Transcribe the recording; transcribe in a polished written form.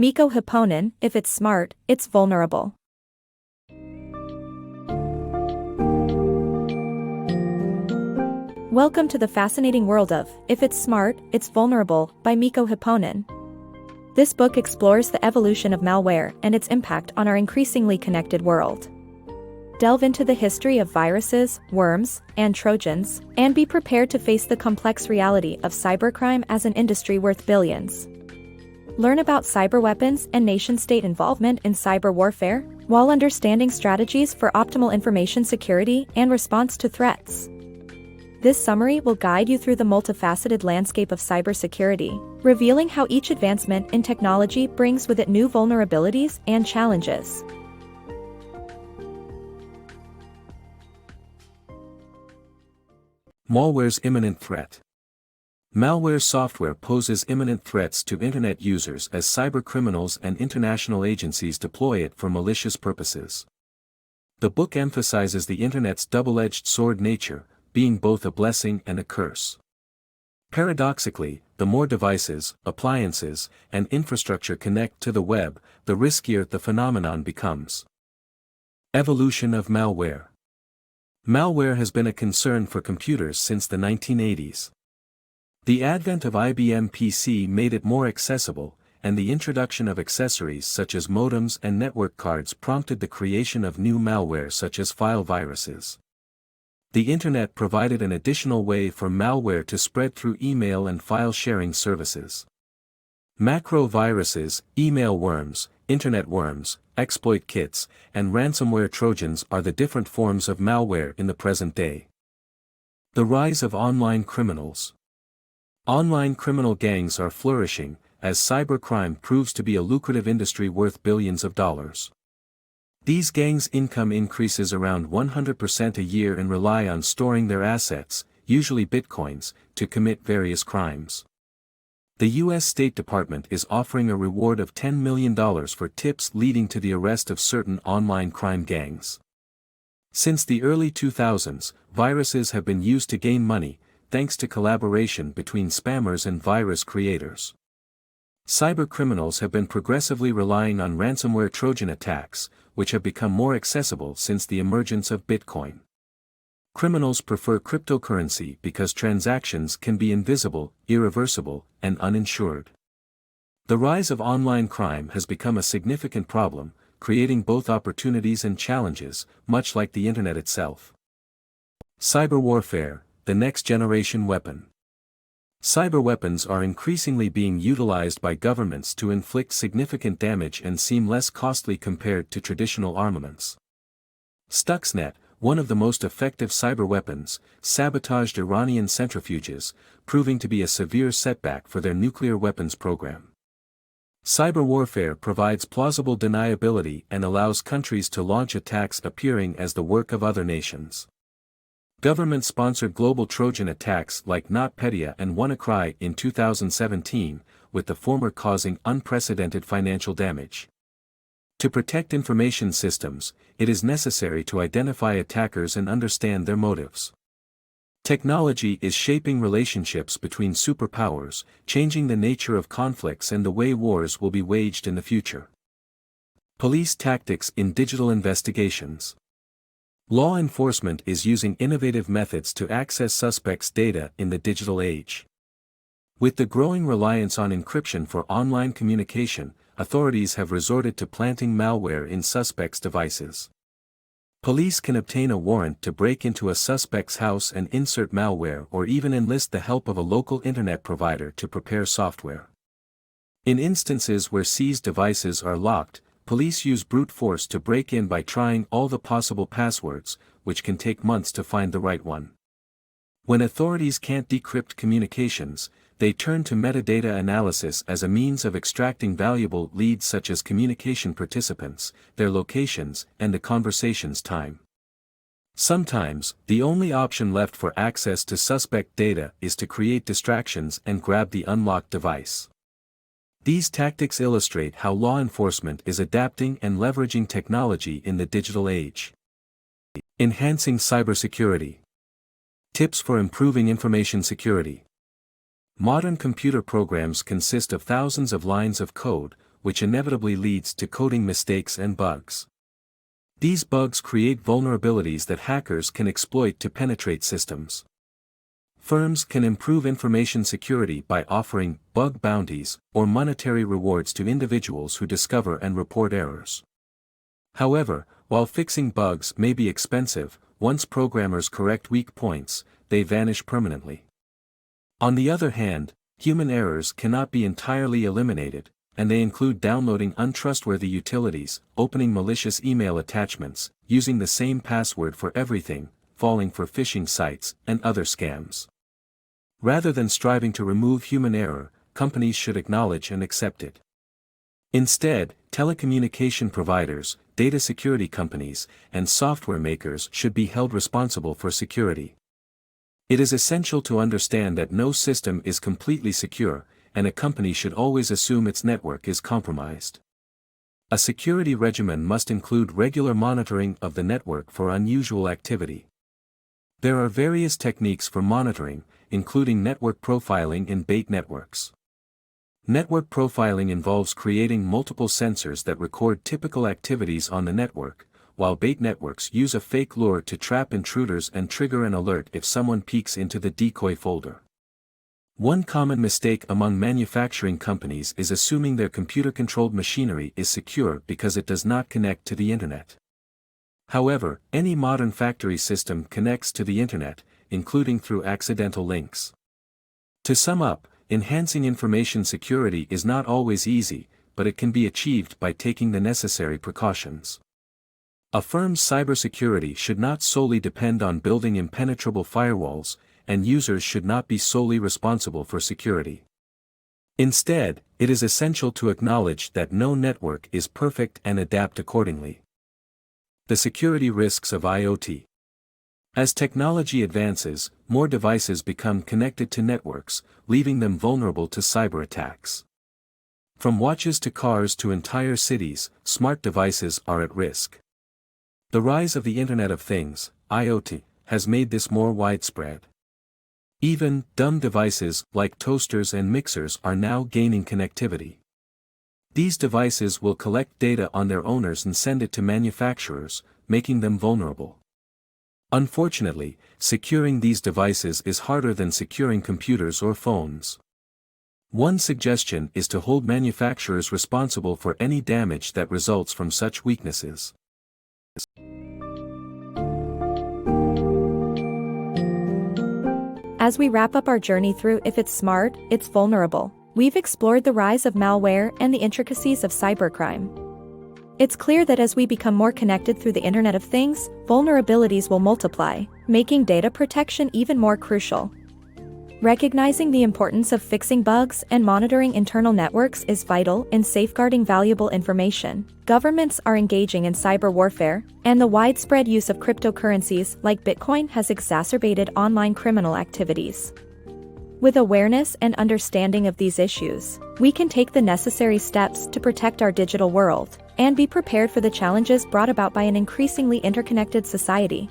Mikko Hypponen. If it's smart, it's vulnerable. Welcome to the fascinating world of If It's Smart, It's Vulnerable by Mikko Hypponen. This book explores the evolution of malware and its impact on our increasingly connected world. Delve into the history of viruses, worms, and Trojans, and be prepared to face the complex reality of cybercrime as an industry worth billions. Learn about cyberweapons and nation-state involvement in cyber warfare, while understanding strategies for optimal information security and response to threats. This summary will guide you through the multifaceted landscape of cybersecurity, revealing how each advancement in technology brings with it new vulnerabilities and challenges. Malware's imminent threat. Malware software poses imminent threats to Internet users as cybercriminals and international agencies deploy it for malicious purposes. The book emphasizes the Internet's double-edged sword nature, being both a blessing and a curse. Paradoxically, the more devices, appliances, and infrastructure connect to the web, the riskier the phenomenon becomes. Evolution of malware. Malware has been a concern for computers since the 1980s. The advent of IBM PC made it more accessible, and the introduction of accessories such as modems and network cards prompted the creation of new malware such as file viruses. The Internet provided an additional way for malware to spread through email and file sharing services. Macro viruses, email worms, Internet worms, exploit kits, and ransomware Trojans are the different forms of malware in the present day. The rise of online criminals. Online criminal gangs are flourishing, as cybercrime proves to be a lucrative industry worth billions of dollars. These gangs' income increases around 100% a year and rely on storing their assets, usually bitcoins, to commit various crimes. The U.S. State Department is offering a reward of $10 million for tips leading to the arrest of certain online crime gangs. Since the early 2000s, viruses have been used to gain money, thanks to collaboration between spammers and virus creators. Cybercriminals have been progressively relying on ransomware Trojan attacks, which have become more accessible since the emergence of Bitcoin. Criminals prefer cryptocurrency because transactions can be invisible, irreversible, and uninsured. The rise of online crime has become a significant problem, creating both opportunities and challenges, much like the Internet itself. Cyberwarfare, the next-generation weapon. Cyberweapons are increasingly being utilized by governments to inflict significant damage and seem less costly compared to traditional armaments. Stuxnet, one of the most effective cyberweapons, sabotaged Iranian centrifuges, proving to be a severe setback for their nuclear weapons program. Cyberwarfare provides plausible deniability and allows countries to launch attacks appearing as the work of other nations. Government-sponsored global Trojan attacks like NotPetya and WannaCry in 2017, with the former causing unprecedented financial damage. To protect information systems, it is necessary to identify attackers and understand their motives. Technology is shaping relationships between superpowers, changing the nature of conflicts and the way wars will be waged in the future. Police tactics in digital investigations. Law enforcement is using innovative methods to access suspects' data in the digital age. With the growing reliance on encryption for online communication, authorities have resorted to planting malware in suspects' devices. Police can obtain a warrant to break into a suspect's house and insert malware or even enlist the help of a local internet provider to prepare software. In instances where seized devices are locked, police use brute force to break in by trying all the possible passwords, which can take months to find the right one. When authorities can't decrypt communications, they turn to metadata analysis as a means of extracting valuable leads such as communication participants, their locations, and the conversation's time. Sometimes, the only option left for access to suspect data is to create distractions and grab the unlocked device. These tactics illustrate how law enforcement is adapting and leveraging technology in the digital age. Enhancing cybersecurity. Tips for improving information security. Modern computer programs consist of thousands of lines of code, which inevitably leads to coding mistakes and bugs. These bugs create vulnerabilities that hackers can exploit to penetrate systems. Firms can improve information security by offering bug bounties or monetary rewards to individuals who discover and report errors. However, while fixing bugs may be expensive, once programmers correct weak points, they vanish permanently. On the other hand, human errors cannot be entirely eliminated, and they include downloading untrustworthy utilities, opening malicious email attachments, using the same password for everything, falling for phishing sites, and other scams. Rather than striving to remove human error, companies should acknowledge and accept it. Instead, telecommunication providers, data security companies, and software makers should be held responsible for security. It is essential to understand that no system is completely secure, and a company should always assume its network is compromised. A security regimen must include regular monitoring of the network for unusual activity. There are various techniques for monitoring, including network profiling in bait networks. Network profiling involves creating multiple sensors that record typical activities on the network, while bait networks use a fake lure to trap intruders and trigger an alert if someone peeks into the decoy folder. One common mistake among manufacturing companies is assuming their computer-controlled machinery is secure because it does not connect to the internet. However, any modern factory system connects to the internet, including through accidental links. To sum up, enhancing information security is not always easy, but it can be achieved by taking the necessary precautions. A firm's cybersecurity should not solely depend on building impenetrable firewalls, and users should not be solely responsible for security. Instead, it is essential to acknowledge that no network is perfect and adapt accordingly. The security risks of IoT. As technology advances, more devices become connected to networks, leaving them vulnerable to cyber attacks. From watches to cars to entire cities, smart devices are at risk. The rise of the Internet of Things, IoT, has made this more widespread. Even dumb devices like toasters and mixers are now gaining connectivity. These devices will collect data on their owners and send it to manufacturers, making them vulnerable. Unfortunately, securing these devices is harder than securing computers or phones. One suggestion is to hold manufacturers responsible for any damage that results from such weaknesses. As we wrap up our journey through If It's Smart, It's Vulnerable, we've explored the rise of malware and the intricacies of cybercrime. It's clear that as we become more connected through the Internet of Things, vulnerabilities will multiply, making data protection even more crucial. Recognizing the importance of fixing bugs and monitoring internal networks is vital in safeguarding valuable information. Governments are engaging in cyber warfare, and the widespread use of cryptocurrencies like Bitcoin has exacerbated online criminal activities. With awareness and understanding of these issues, we can take the necessary steps to protect our digital world and be prepared for the challenges brought about by an increasingly interconnected society.